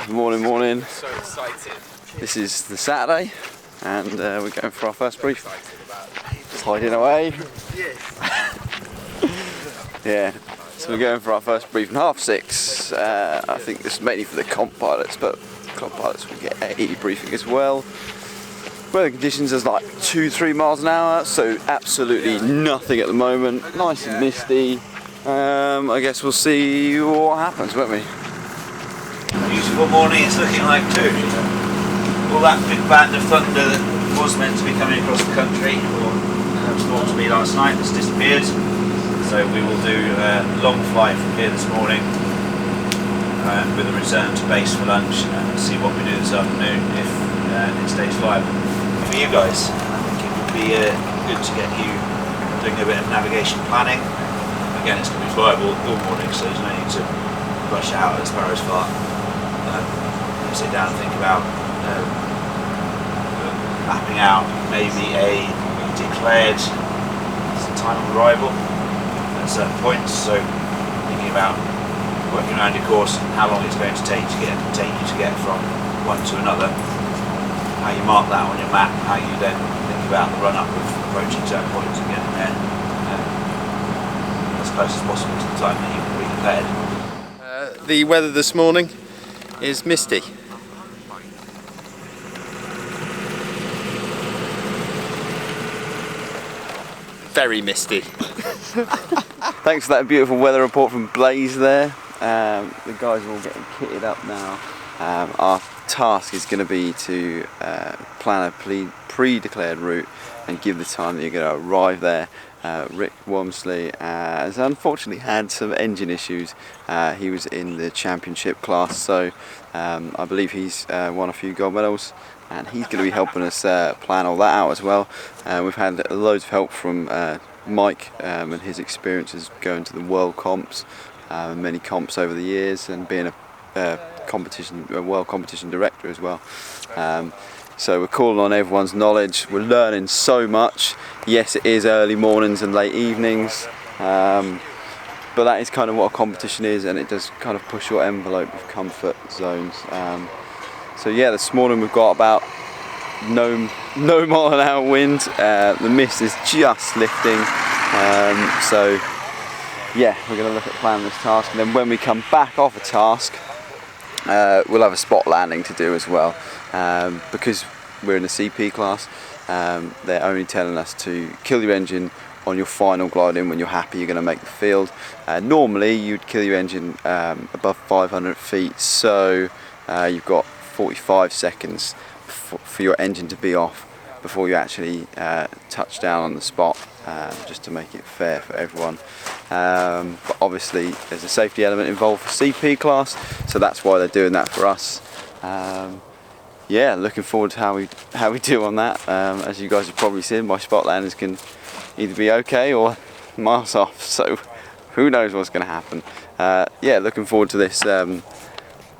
Morning, morning. So excited. This is the Saturday, and we're going for our first brief. Just hiding away. Yeah, so we're going for our first brief in 6:30. I think this is mainly for the comp pilots, but comp pilots will get a briefing as well. Weather conditions is like 2-3 miles an hour, so absolutely nothing at the moment. Nice and misty. I guess we'll see what happens, won't we? Beautiful morning, it's looking like too. All that big band of thunder that was meant to be coming across the country, or was thought to be last night, has disappeared. So we will do a long flight from here this morning, with a return to base for lunch, and see what we do this afternoon if it stays viable. For you guys, I think it would be good to get you doing a bit of navigation planning. Again, it's going to be viable all morning, so there's no need to rush out as far as far. Sit down and think about mapping out maybe a declared time of arrival at certain points. So thinking about working around your course, how long it's going to take you to get from one to another. How you mark that on your map. How you then think about the run up of approaching certain points and getting there as close as possible to the time that you've pre-declared. The weather this morning is misty. Very misty. Thanks for that beautiful weather report from Blaise there. The guys are all getting kitted up now. Our task is going to be to plan a pre-declared route and give the time that you're going to arrive there. Rick Wormsley has unfortunately had some engine issues. He was in the championship class, so I believe he's won a few gold medals, and he's going to be helping us plan all that out as well. We've had loads of help from Mike and his going to the world comps, many comps over the years, and being a world competition director as well. So we're calling on everyone's knowledge. We're learning so much. Yes, it is early mornings and late evenings, but that is kind of what a competition is, and it does kind of push your envelope of comfort zones. So yeah, this morning we've got about no mile an hour wind. The mist is just lifting. So yeah, we're going to look at planning this task, and then when we come back off a task, we'll have a spot landing to do as well, because we're in the CP class. They're only telling us to kill your engine on your final glide in when you're happy you're going to make the field. Normally you'd kill your engine above 500 feet, so you've got 45 seconds for your engine to be off before you actually touch down on the spot, just to make it fair for everyone. But obviously there's a safety element involved for CP class, so that's why they're doing that for us. Yeah, looking forward to how we do on that. As you guys have probably seen, my spot landings can either be okay or miles off, so who knows what's going to happen. Yeah, looking forward to this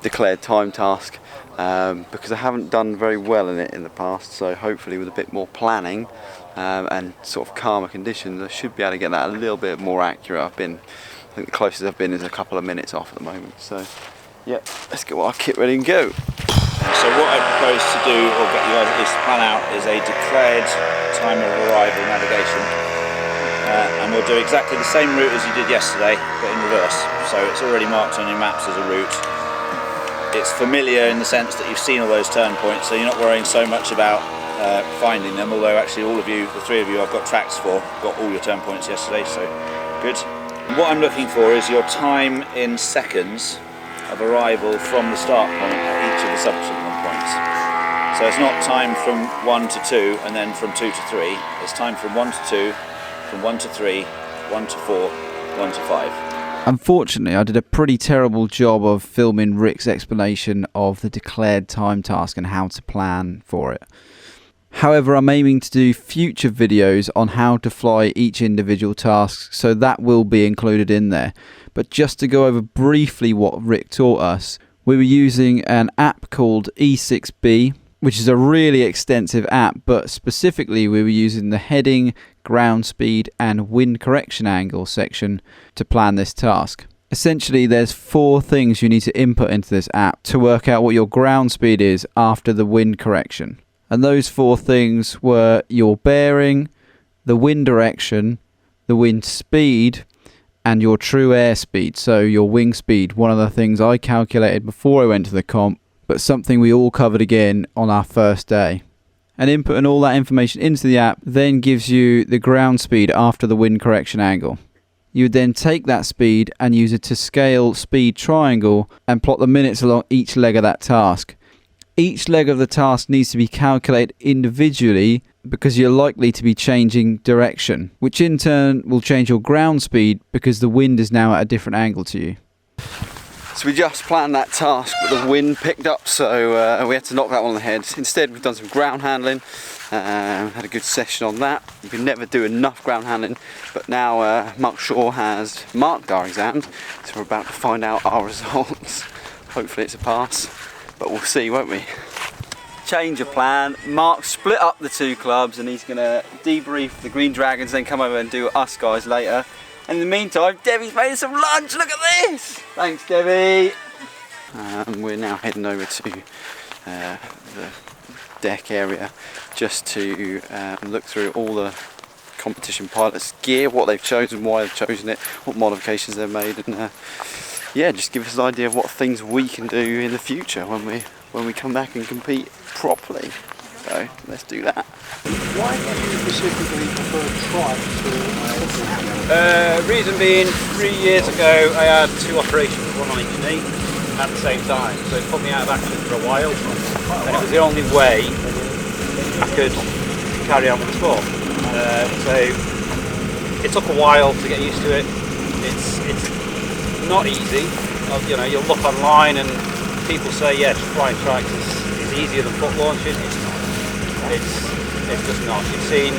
declared time task, because I haven't done very well in it in the past, so hopefully with a bit more planning and sort of calmer conditions, I should be able to get that a little bit more accurate. I think the closest I've been is a couple of minutes off at the moment. So yeah, let's get our kit ready and go. So what I propose to do, or get you guys at least to plan out, is a declared time of arrival navigation, and we'll do exactly the same route as you did yesterday, but in reverse. So it's already marked on your maps as a route. It's familiar in the sense that you've seen all those turn points, so you're not worrying so much about finding them, although actually all of you, the three of you, I've got tracks for, got all your turn points yesterday, so good. And what I'm looking for is your time in seconds of arrival from the start point at each of the subsequent points. So it's not time from 1 to 2 and then from 2 to 3, it's time from 1 to 2, from 1 to 3, 1 to 4, 1 to 5. Unfortunately, I did a pretty terrible job of filming Rick's explanation of the declared time task and how to plan for it. However, I'm aiming to do future videos on how to fly each individual task, so that will be included in there. But just to go over briefly what Rick taught us, we were using an app called E6B, which is a really extensive app, but specifically we were using the heading, ground speed and wind correction angle section to plan this task. Essentially, there's 4 things you need to input into this app to work out what your ground speed is after the wind correction. And those 4 things were your bearing, the wind direction, the wind speed, and your true air speed, so your wing speed. One of the things I calculated before I went to the comp, but something we all covered again on our first day. And inputting all that information into the app then gives you the ground speed after the wind correction angle. You would then take that speed and use it to scale speed triangle and plot the minutes along each leg of that task. Each leg of the task needs to be calculated individually because you're likely to be changing direction, which in turn will change your ground speed because the wind is now at a different angle to you. So we just planned that task, but the wind picked up, so we had to knock that one on the head. Instead, we've done some ground handling, had a good session on that. You can never do enough ground handling, but now Mark Shaw has marked our exams, so we're about to find out our results. Hopefully it's a pass, but we'll see, won't we? Change of plan. Mark split up the 2 clubs and he's going to debrief the Green Dragons, then come over and do us guys later. And in the meantime, Debbie's made us some lunch. Look at this! Thanks, Debbie. We're now heading over to the deck area just to look through all the competition pilots' gear, what they've chosen, why they've chosen it, what modifications they've made, and yeah, just give us an idea of what things we can do in the future when we come back and compete properly. So let's do that. Why do you specifically prefer trike to Reason being, 3 years ago I had 2 operations, one on each knee at the same time, so it put me out of action for a while, and it was the only way I could carry on with the sport. So it took a while to get used to it. It's not easy. You know, you'll look online and people say, yeah, flying trikes is easier than foot launching. It's just not. You've seen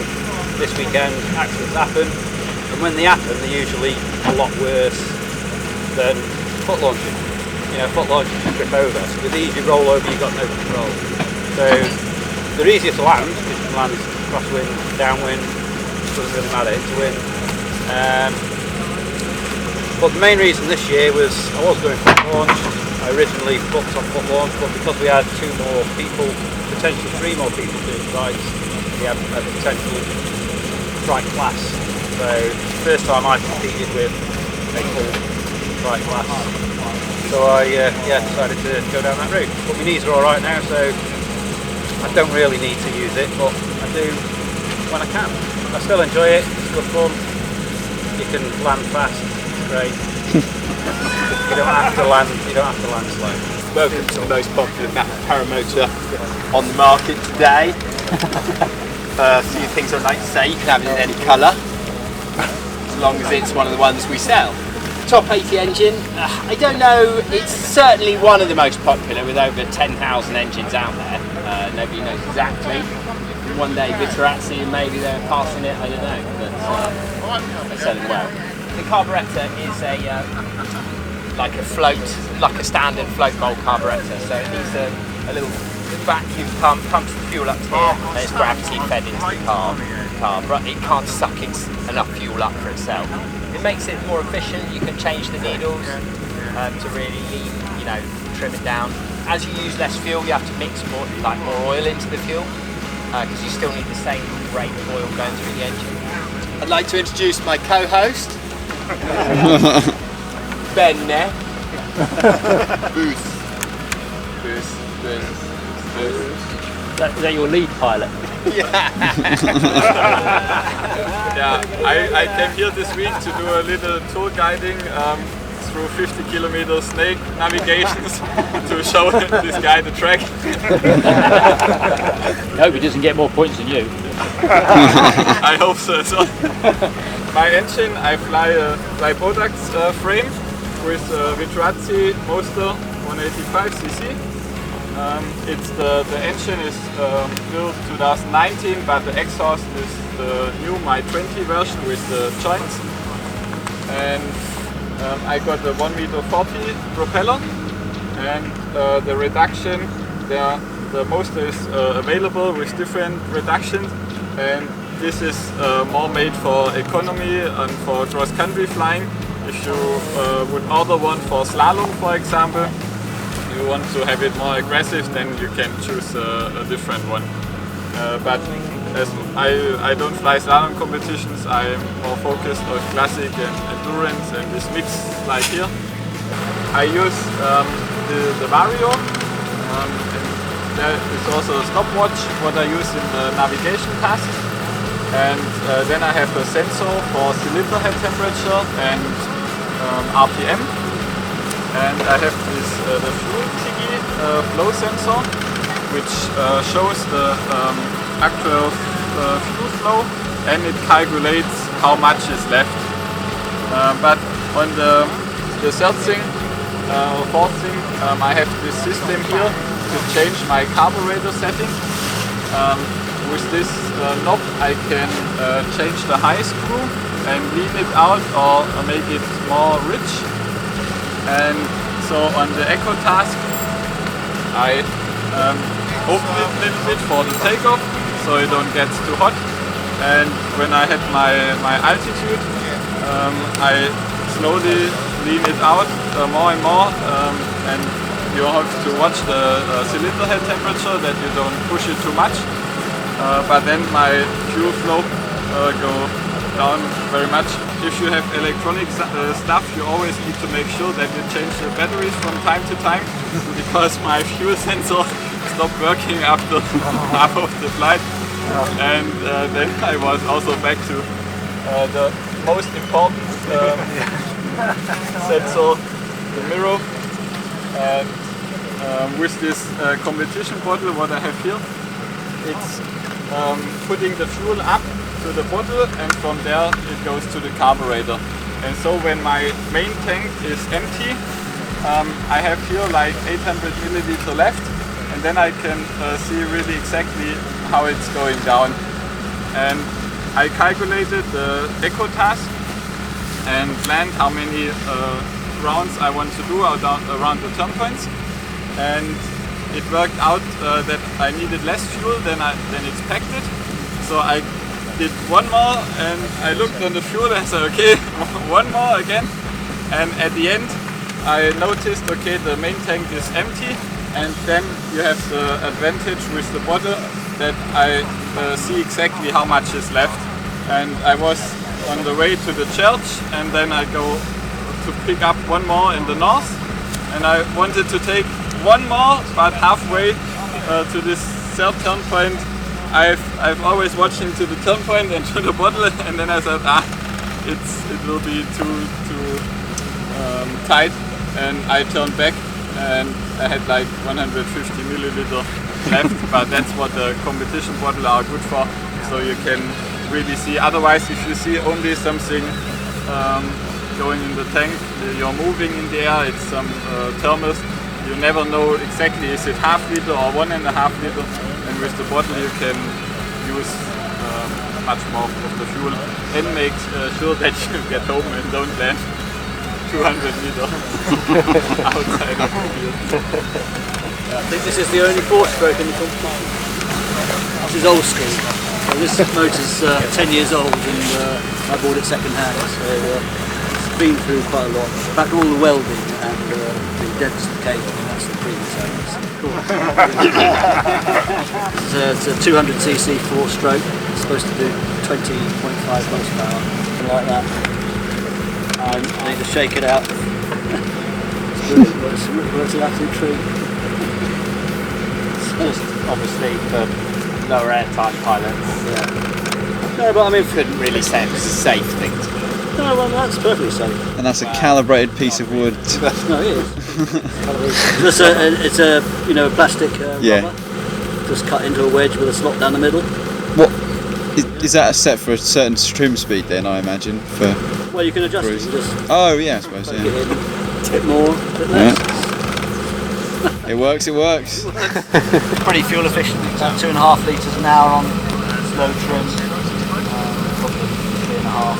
this weekend accidents happen, and when they happen, they're usually a lot worse than foot launching. You know, foot launching you trip over. So with these, you roll over, you've got no control. So they're easier to land because you can land crosswind, downwind. Doesn't really matter. It's a wind. But the main reason this year was I was going foot launch. I originally booked on foot launch, but because we had 2 more people, potentially 3 more people doing trikes, we had a potential trike class. So first time I competed with a full trike class. So I decided to go down that route. But my knees are alright now, so I don't really need to use it, but I do when I can. I still enjoy it, it's good fun. You can land fast, it's great. You don't have to land slow. Welcome to the most popular paramotor on the market today. A few things I'd like to say, you can have it in any colour, as long as it's one of the ones we sell. Top 80 engine, I don't know, it's certainly one of the most popular with over 10,000 engines out there. Nobody knows exactly. One day Viterazzi and maybe they're passing it, I don't know, but they're selling well. The carburettor is like a standard float mold carburettor, so it needs a little vacuum pump, pumps the fuel up here, and it's gravity fed into the car, but it can't suck enough fuel up for itself. It makes it more efficient. You can change the needles to really trim it down. As you use less fuel, you have to mix more oil into the fuel, because you still need the same rate of oil going through the engine. I'd like to introduce my co-host, Ben Neck. Booth. Is that your lead pilot? Yeah, I came here this week to do a little tour guiding through 50 kilometer snake navigations to show this guy the track. I hope he doesn't get more points than you. I hope so. My engine, I fly a Products frame with Viterazzi Moster 185cc. The engine is built 2019, but the exhaust is the new My 20 version with the joints. And I got the 1.40 m propeller, and the reduction, the Moster is available with different reductions, and this is more made for economy and for cross-country flying. If you would order one for slalom, for example, you want to have it more aggressive, then you can choose a different one. But as I don't fly slalom competitions, I'm more focused on classic and endurance and this mix like here. I use the Vario. There is also a stopwatch, what I use in the navigation task. And then I have a sensor for cylinder head temperature and RPM. And I have this the fuel Tigi flow sensor, which shows the actual fuel flow, and it calculates how much is left. But on the third thing or fourth thing, I have this system here to change my carburetor setting. With this knob I can change the high screw and lean it out or make it more rich. And so on the echo task I open it a little bit for the takeoff so it don't get too hot. And when I had my altitude, I slowly lean it out more and more, and you have to watch the cylinder head temperature that you don't push it too much. But then my fuel flow go down very much. If you have electronic stuff, you always need to make sure that you change the batteries from time to time, because my fuel sensor stopped working after half of the flight. And then I was also back to the most important sensor, the mirror. And with this competition bottle, what I have here, it's putting the fuel up to the bottle, and from there it goes to the carburetor. And so when my main tank is empty, I have here like 800 milliliter left, and then I can see really exactly how it's going down. And I calculated the echo task and planned how many rounds I want to do around the turn points, and it worked out that I needed less fuel than expected. So I did one more, and I looked on the fuel and said, okay, one more again. And at the end I noticed, okay, the main tank is empty, and then you have the advantage with the bottle that I see exactly how much is left. And I was on the way to the church, and then I go to pick up one more in the north, and I wanted to take one more, but halfway to this third turn point, I've always watched into the turn point and to the bottle, and then I said, it will be too tight, and I turned back, and I had like 150 milliliter left. But that's what the competition bottle are good for, so you can really see. Otherwise, if you see only something going in the tank, you're moving in the air, it's some thermos. You never know exactly, is it half liter or 1.5 liter, and with the bottle you can use much more of the fuel and make sure that you get home and don't land 200 meters outside of the field. I think this is the only 4-stroke in the competition. This is old school. So this motor's 10 years old, and I bought it second hand, so it's been through quite a lot. In fact, all the welding and the densification, that's the previous owners. It's a 200cc 4-stroke. It's supposed to do 20.5 horsepower, something like that. I need to shake it out. It's brilliant, but it's an absolute treat. Just obviously for lower airtime pilots. Yeah. No, but I mean, couldn't really say it was a safe thing to do. No, well, that's perfectly safe. And that's a calibrated piece of wood. No, it is. It's a plastic rubber, just cut into a wedge with a slot down the middle. What is that set for a certain trim speed then? I imagine for. Well, you can adjust cruise. it. Just Oh yeah, I suppose. get Yeah. in, a bit more, a bit less. It works. It works. Pretty fuel efficient. About 2.5 litres an hour on slow trim. Probably 3.5.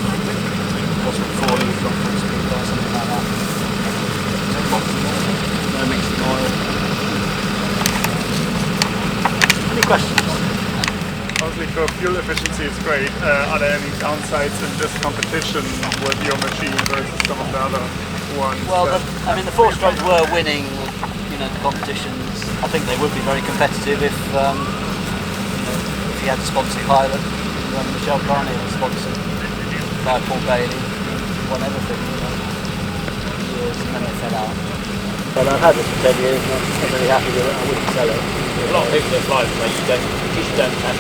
Possibly 4 litres on full speed or something like that. No mixing oil. Any questions? Obviously think for fuel efficiency it's great. Are there any downsides in this competition with your machine versus some of the other ones? Well, I mean, the four strokes were winning, you know, the competitions. I think they would be very competitive if, you know, if you had a sponsored pilot. Michelle Carney was sponsored by Paul Bailey, won everything, you know, for years, and then they fell out. But I've had this for 10 years and I'm really happy with it. I wouldn't sell it. A lot of people that fly the way you don't have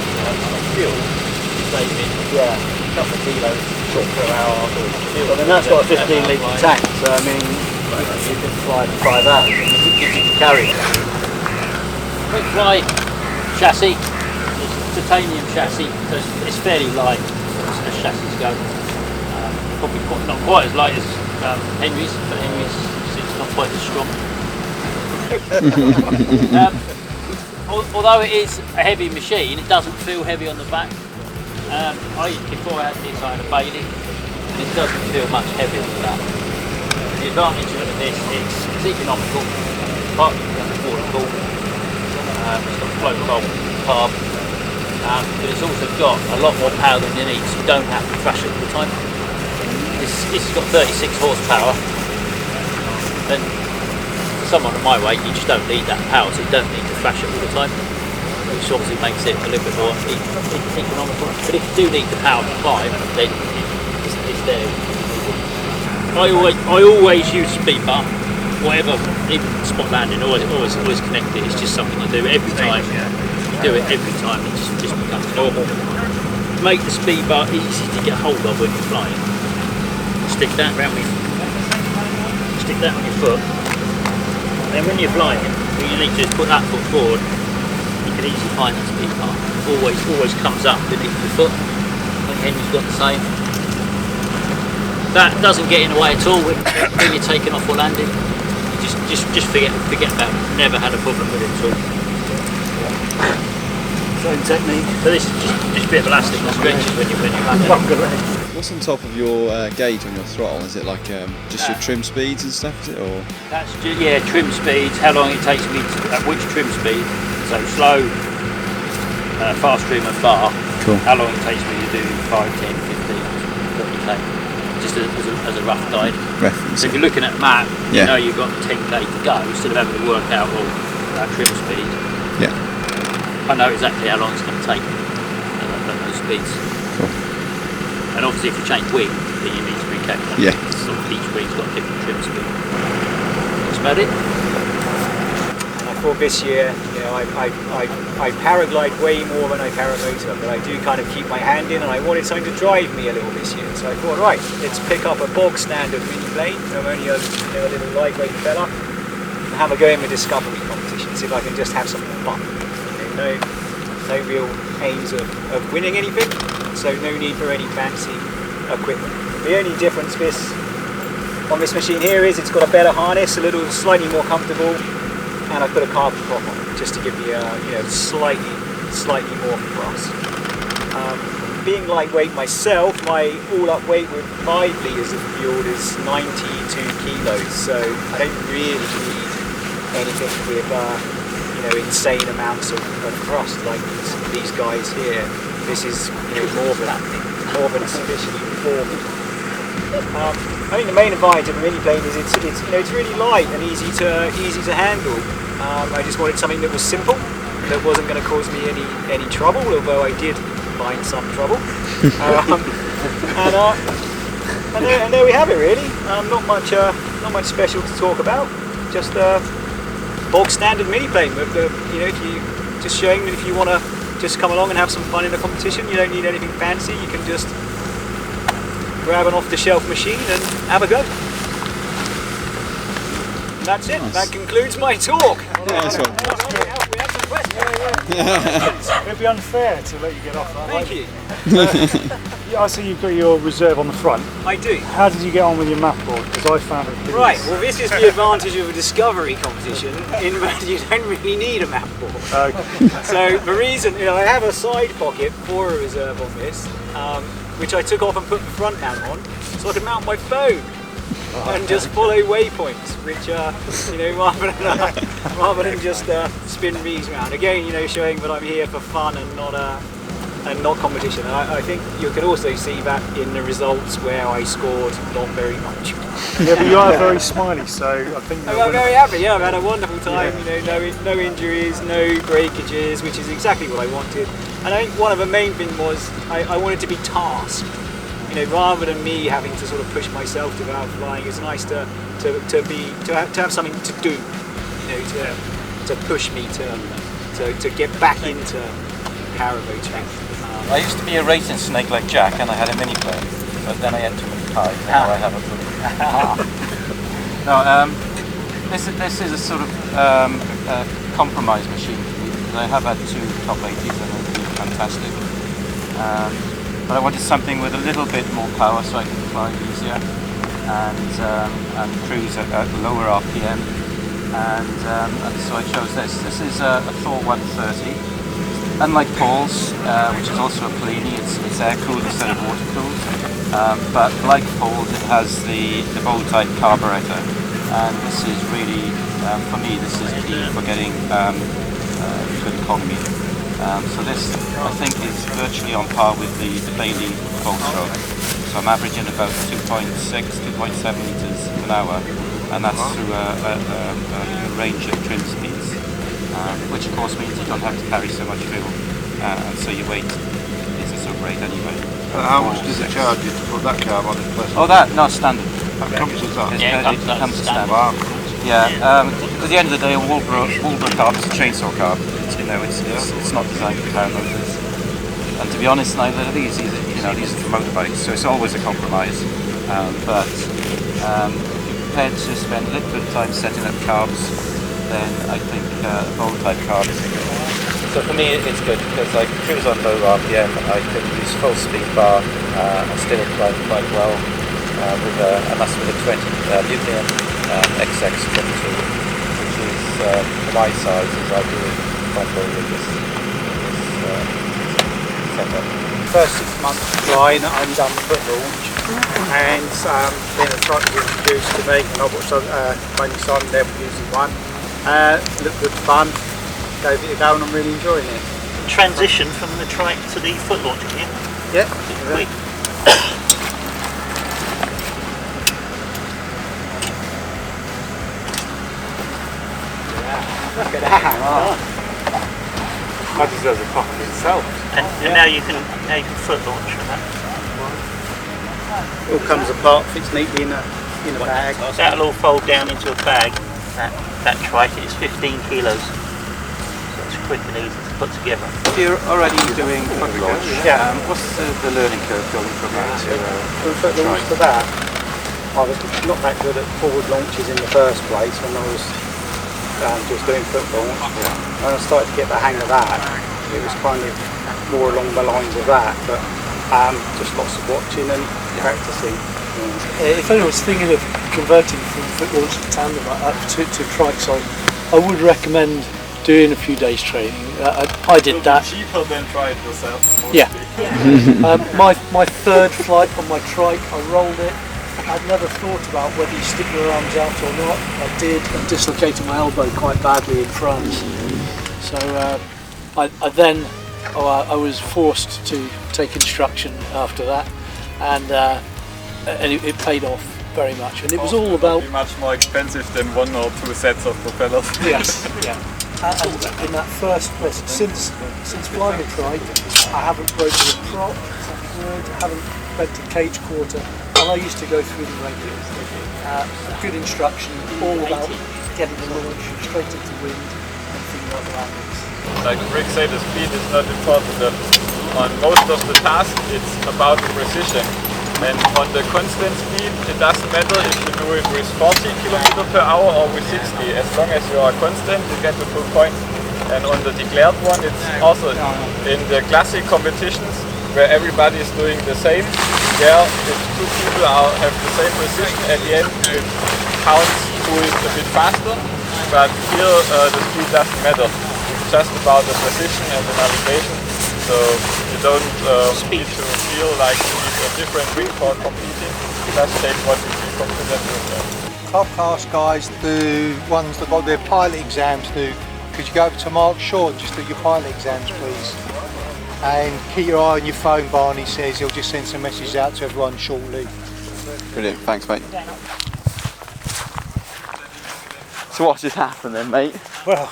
fuel. You save it. Yeah. A couple of kilos short per hour or fuel. I mean, that's got a 15 litre tank, so I mean, you can fly for 5 hours. You can carry it. Quick fly chassis, it's titanium chassis, so it's fairly light as chassis go. Probably not quite as light as Henry's, but Henry's it's not quite as strong. Although it is a heavy machine, it doesn't feel heavy on the back. Before I had this, I had a Bailey, and it doesn't feel much heavier than that. The advantage of this, it's economical, partly affordable, it's got float bolt carb, but it's also got a lot more power than you need, so you don't have to thrash it all the time. This has got 36 horsepower, and for someone of my weight, you just don't need that power, so you don't need to thrash it all the time, which obviously makes it a little bit more economical. But if you do need the power to climb, then it's there. I always use speed bar, whatever, even spot landing, always connect it. It's just something I do every time. You do it every time, it just becomes normal. Make the speed bar easy to get hold of when you're flying. Stick that on your foot. And then when you're flying, all you need to do is put that foot forward. You can easily find that speed bar. Always comes up beneath your foot. I think Henry's got the same. That doesn't get in the way at all when you're taking off or landing. You just forget about it. Never had a problem with it at all. Same technique. So this is just a bit of elastic that stretches when you're landing. What's on top of your gauge on your throttle? Is it like just your trim speeds and stuff, is it? Or? That's just, yeah, trim speeds, how long it takes me at which trim speed. So slow, fast trim and bar. Cool. How long it takes me to do 5, 10, 15, 30k. Just as a rough guide. Reference. So if you're looking at a map, you know you've got 10k to go, instead of having to work out that trim speed. Yeah. I know exactly how long it's going to take at those speeds. Cool. And obviously if you change wing, then you need to recalculate. Yeah. So each wing's got a different trim speed. That's about it. I thought this year, you know, I paraglide way more than I paramotor, but I do kind of keep my hand in, and I wanted something to drive me a little this year. So I thought, right, let's pick up a bog standard mini plane. I'm only a little lightweight fella, and have a go in the discovery competition. See if I can just have some fun. You know, no real aims of winning anything, so no need for any fancy equipment. The only difference on this machine here is it's got a better harness, a little slightly more comfortable, and I put a carbon prop on it just to give me slightly more thrust. Being lightweight myself, my all-up weight with 5 litres of fuel is 92 kilos, so I don't really need anything with insane amounts of thrust like these guys here. This is more than sufficiently for me. I think the main advantage of a mini plane is it's really light and easy to handle. I just wanted something that was simple, that wasn't going to cause me any trouble, although I did find some trouble. And there we have it, really. Not much special to talk about. Just bog standard mini plane with just showing that if you want to just come along and have some fun in the competition, you don't need anything fancy. You can just grab an off-the-shelf machine and have a go. And that's it. Nice. That concludes my talk. Nice one. We have some questions. It'd be unfair to let you get off that. Thank you. I see you've got your reserve on the front. I do. How did you get on with your map board? Because I found it pretty Right, well this is the advantage of a discovery competition, in that you don't really need a map board. Okay. So the reason, I have a side pocket for a reserve on this, which I took off and put the front mount on, so I could mount my phone and just follow waypoints, which rather than just spin these around. Again, showing that I'm here for fun and not and not competition. And I think you can also see that in the results where I scored not very much. Yeah, but you are very smiley, so I think I'm very happy. Yeah, I've had a wonderful time. You know, no injuries, no breakages, which is exactly what I wanted. And I think one of the main things was I wanted to be tasked. You know, rather than me having to sort of push myself to go out flying, it's nice to have something to do. You know, to push me to get back into paramotoring. I used to be a racing snake like Jack, and I had a mini plane, but then I had too many cars. Now I have a plane. No, this is a sort of compromise machine for me, because I have had 2 top 80s and they've been fantastic. But I wanted something with a little bit more power so I can fly easier and cruise at lower RPM. And so I chose this. This is a Thor 130. Unlike Paul's, which is also a Pellini, it's air-cooled instead of water-cooled. But like Paul's, it has the bowl-type carburetor. And this is really, for me, this is key for getting good economy. So this, I think, is virtually on par with the Bailey bolt stroke. So I'm averaging about 2.6, 2.7 meters an hour, and that's through a range of trim speeds, which of course means you don't have to carry so much fuel, and so your weight isn't so great anyway. How much does it charge you to put that carb on it? Oh, that, no, standard. That comes as that? It comes as standard. Wow. Yeah, at the end of the day, a Walbro carb is a chainsaw carb. You know, it's not designed for power motors. And to be honest, neither are these. These are for motorbikes, so it's always a compromise. But if you're prepared to spend a little bit of time setting up carbs, then I think bowl type carbs are good. So for me, it's good because I can cruise on low RPM. I can use full speed bar and still climb quite well and that's with a 20 Lumion XX22, which is for my size is ideally comfortable with this setup. First 6 months flying, I'm done foot launch, and then a truck was introduced to me, and I watched my son there using one. Looked good fun, gave it a go, and I'm really enjoying it. Transition from the trike to the foot launch, didn't you? Yeah. Quick. Look at that. Wow. That deserves a pop in itself. And now you can foot launch from that. It all comes apart, fits neatly in a bag. That'll all fold down into a bag. That trike is 15 kilos. So it's quick and easy to put together. If you're already doing foot launch, what's the learning curve going from that to From foot launch to that, I was not that good at forward launches in the first place when I was just doing foot launch. When I started to get the hang of that, it was kind of more along the lines of that, but just lots of watching and practicing. If anyone's thinking of converting from foot launch to tandem to trikes, I would recommend doing a few days training. I did that. Cheaper than try it yourself. Yeah. My third flight on my trike, I rolled it. I'd never thought about whether you stick your arms out or not. I did, and dislocated my elbow quite badly in France. So I was forced to take instruction after that, and it paid off very much. And it was all about much more expensive than 1 or 2 sets of propellers. Yes, yeah. And in that first place, since flying a trike, I haven't broken a prop, I haven't bent a cage quarter, and I used to go through them regularly. Good instruction, all about getting the launch straight into wind and thinking about the landings. Like Rick said, the speed is not important. On most of the tasks, it's about the precision. And on the constant speed, it doesn't matter if you do it with 40 km per hour or with 60. As long as you are constant, you get the full point. And on the declared one, it's also in the classic competitions where everybody is doing the same. There, if 2 people have the same precision, at the end it counts who is a bit faster. But here, the speed doesn't matter. It's just about the precision and the navigation. So you don't need to feel like you need a different wing for competing. Just take what you feel confident with. Club class guys, the ones that got their pilot exams do. Could you go over to Mark Shaw and just do your pilot exams, please? And keep your eye on your phone, Barney says. He'll just send some messages out to everyone shortly. Brilliant, thanks mate. So what's just happened then, mate? Well,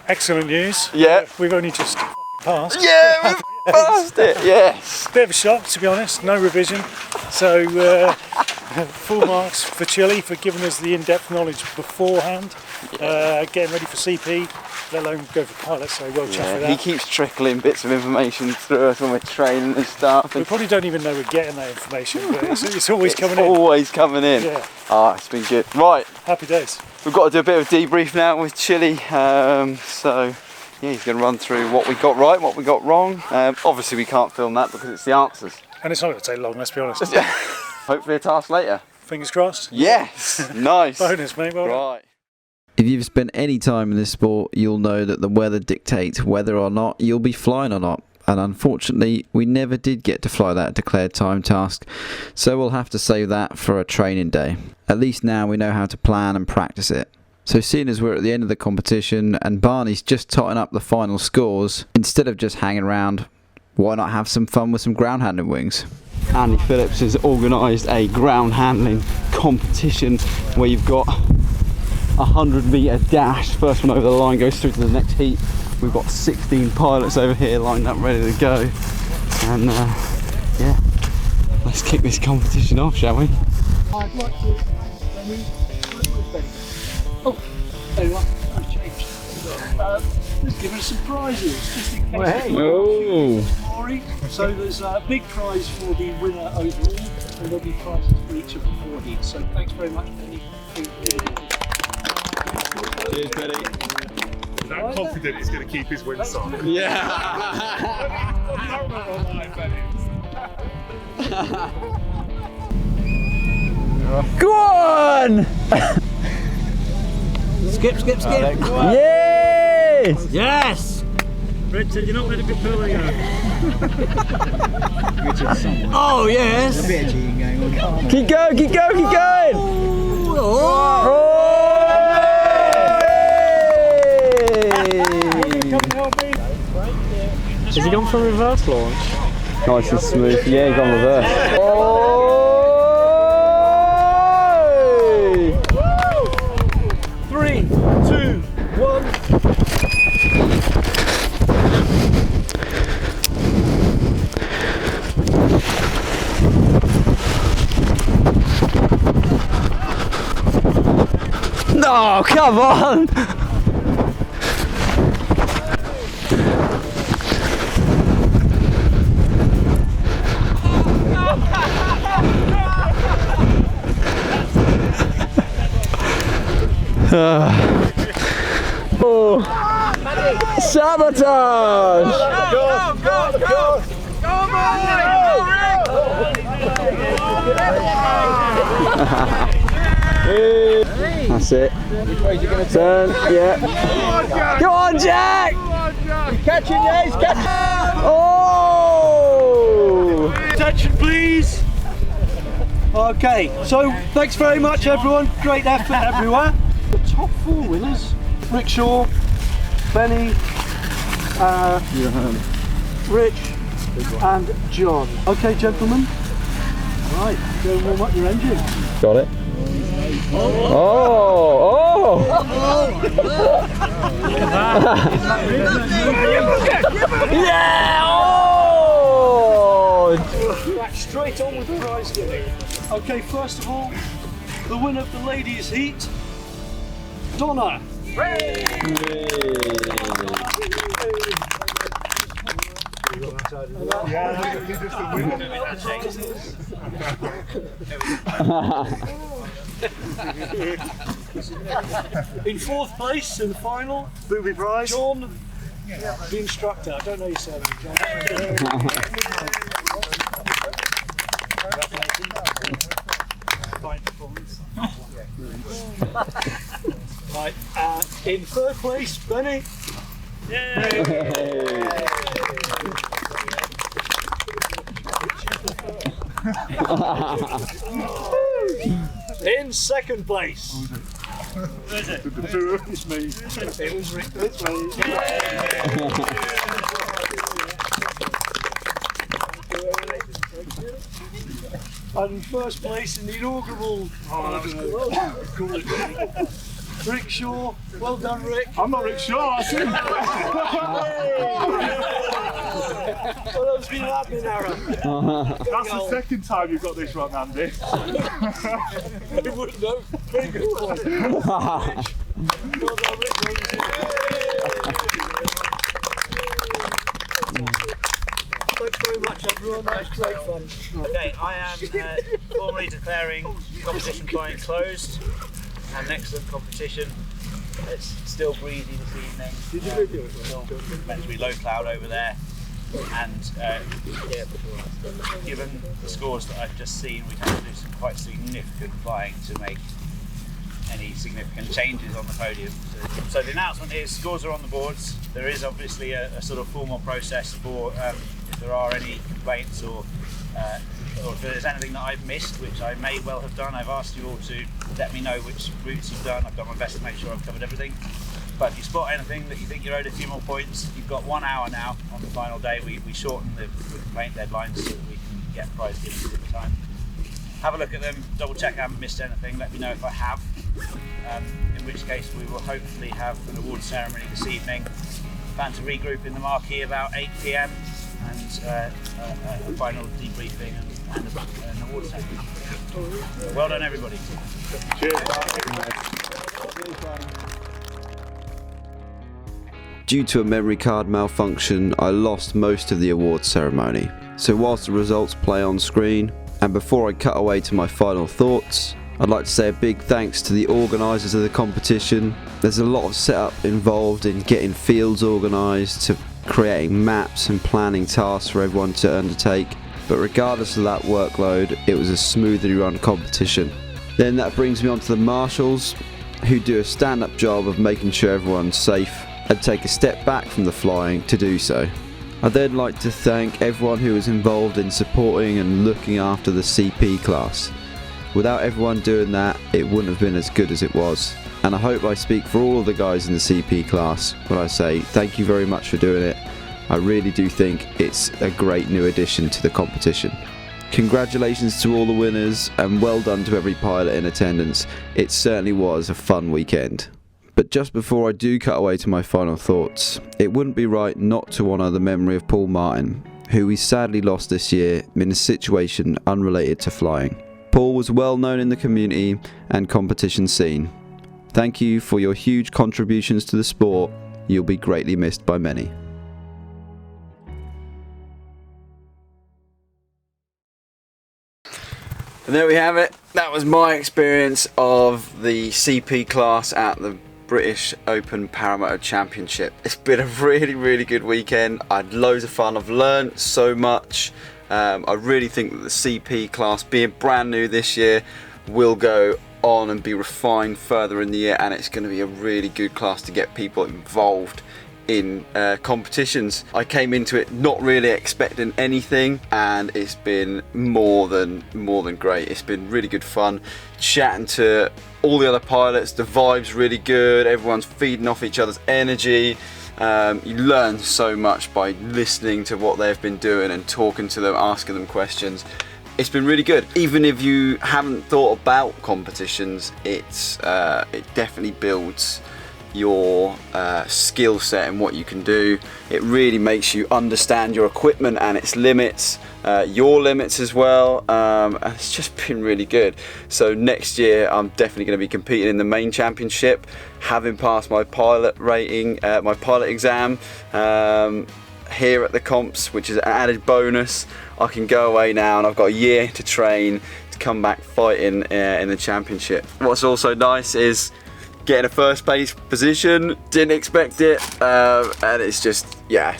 excellent news. Yeah. We've only just passed. Yeah, we've passed it, yes. Bit of a shock, to be honest, no revision. So, full marks for Chile for giving us the in-depth knowledge beforehand. Getting ready for CP, let alone go for pilot, so well chuffed with that. He keeps trickling bits of information through us when we're training and stuff. We probably don't even know we're getting that information, but it's always coming in. Always coming in. Yeah. Ah, it's been good. Right. Happy days. We've got to do a bit of debrief now with Chile. So, yeah, he's going to run through what we got right, what we got wrong. Obviously, we can't film that because it's the answers. And it's not going to take long, let's be honest. Hopefully a task later. Fingers crossed. Yes. Nice. Bonus, mate. Well right. If you've spent any time in this sport, you'll know that the weather dictates whether or not you'll be flying or not. And unfortunately, we never did get to fly that declared time task, so we'll have to save that for a training day. At least now we know how to plan and practice it. So seeing as we're at the end of the competition and Barney's just totting up the final scores, instead of just hanging around, why not have some fun with some ground handling wings? Andy Phillips has organised a ground handling competition where you've got 100-metre dash. First one over the line goes through to the next heat. We've got 16 pilots over here lined up ready to go. And yeah, let's kick this competition off, shall we? I'd like to. Oh, there you are. I've changed. Just giving us some prizes, just in case. Oh. So there's a big prize for the winner overall, and there'll be prizes for each of the 4 heats. So thanks very much, Penny. Cheers, Penny. I'm confident he's going to keep his wins on. Yeah. Go on! Skip. Yes! Yes! Richard, you're not letting me pull you. Oh, yes! Keep going! Has he gone for reverse launch? Nice and smooth. Yeah, he's gone reverse. Oh! 3, 2, 1. No, come on! Oh. Sabotage! Go! That's it. Turn, yeah. Go on, Jack! He's catching, yeah, he's catching. Oh! Attention, please. Okay, so thanks very much, everyone. Great effort everywhere. The top 4 winners: Rick Shaw, Benny, Rich, and John. Okay, gentlemen. Right, go warm up your engine. Got it. Oh! Yeah! Oh! Straight on with the prize giving. Okay, first of all, the winner of the ladies' heat, Donna. In 4th place in the final, booby prize, John, the instructor. I don't know your surname, John. Fine performance. Right, in 3rd place, Benny. Yay! In 2nd place. Where is it? It's me. It was Rick. It's me. I'm in first place in the inaugural. Oh, that was cool. Rick Shaw, well done, Rick. I'm not Rick Shaw. Well, that's been an admin error. That's the second time you've got this wrong, Andy. You wouldn't know. Very good one. Well done, Rick. Thanks very much, everyone. That was great fun. Okay, I am formally declaring competition flying closed. Had an excellent competition. It's still breezy this evening. Still meant to be low cloud over there. And given the scores that I've just seen, we'd have to do some quite significant flying to make any significant changes on the podium. So the announcement is scores are on the boards. There is obviously a sort of formal process for if there are any complaints or if there's anything that I've missed, which I may well have done. I've asked you all to let me know which routes you've done. I've done my best to make sure I've covered everything. But if you spot anything that you think you're owed a few more points, you've got 1 hour now on the final day. We shorten the complaint deadlines so that we can get prize giving at the time. Have a look at them, double check I haven't missed anything, let me know if I have. In which case we will hopefully have an award ceremony this evening. Plan to regroup in the marquee about 8 PM and a final debriefing and an award ceremony. Well done, everybody. Cheers. Due to a memory card malfunction, I lost most of the awards ceremony. So whilst the results play on screen, and before I cut away to my final thoughts, I'd like to say a big thanks to the organisers of the competition. There's a lot of setup involved in getting fields organised, to creating maps and planning tasks for everyone to undertake, but regardless of that workload, it was a smoothly run competition. Then that brings me on to the marshals, who do a stand-up job of making sure everyone's safe and take a step back from the flying to do so. I'd then like to thank everyone who was involved in supporting and looking after the CP class. Without everyone doing that, it wouldn't have been as good as it was. And I hope I speak for all of the guys in the CP class when I say thank you very much for doing it. I really do think it's a great new addition to the competition. Congratulations to all the winners and well done to every pilot in attendance. It certainly was a fun weekend. But just before I do cut away to my final thoughts, it wouldn't be right not to honour the memory of Paul Martin, who we sadly lost this year in a situation unrelated to flying. Paul was well known in the community and competition scene. Thank you for your huge contributions to the sport. You'll be greatly missed by many. And there we have it. That was my experience of the CP class at the British Open Paramotor Championship. It's been a really good weekend. I had loads of fun. I've learned so much. I really think that the CP class, being brand new this year, will go on and be refined further in the year, and it's going to be a really good class to get people involved in competitions. I came into it not really expecting anything, and it's been more than great. It's been really good fun chatting to all the other pilots. The vibe's really good, everyone's feeding off each other's energy. You learn so much by listening to what they've been doing and talking to them, asking them questions. It's been really good. Even if you haven't thought about competitions, it definitely builds your skill set and what you can do. It really makes you understand your equipment and its limits, your limits as well, and it's just been really good. So next year I'm definitely going to be competing in the main championship, having passed my pilot rating, my pilot exam here at the comps, which is an added bonus. I can go away now and I've got a year to train to come back fighting in the championship. What's also nice is getting a first place position. Didn't expect it, and it's just, yeah,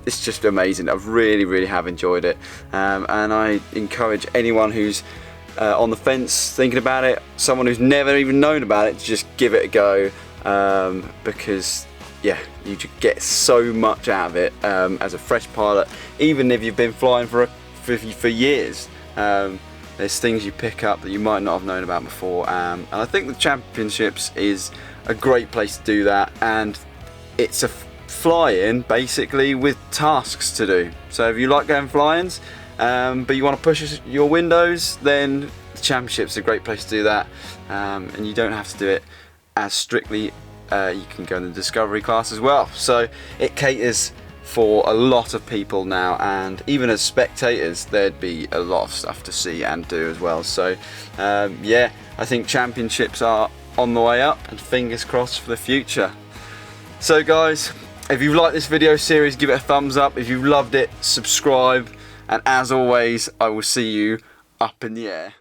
it's just amazing. I really have enjoyed it, and I encourage anyone who's on the fence thinking about it, someone who's never even known about it, to just give it a go, because yeah, you just get so much out of it as a fresh pilot, even if you've been flying for years. There's things you pick up that you might not have known about before, and I think the championships is a great place to do that, and it's a fly-in basically with tasks to do. So if you like going fly-ins, but you want to push your windows, then the Championship's a great place to do that, and you don't have to do it as strictly. You can go in the Discovery class as well, so it caters for a lot of people now, and even as spectators there'd be a lot of stuff to see and do as well. So yeah, I think Championships are on the way up, and fingers crossed for the future. So guys, if you've liked this video series, give it a thumbs up. If you've loved it, subscribe, and as always, I will see you up in the air.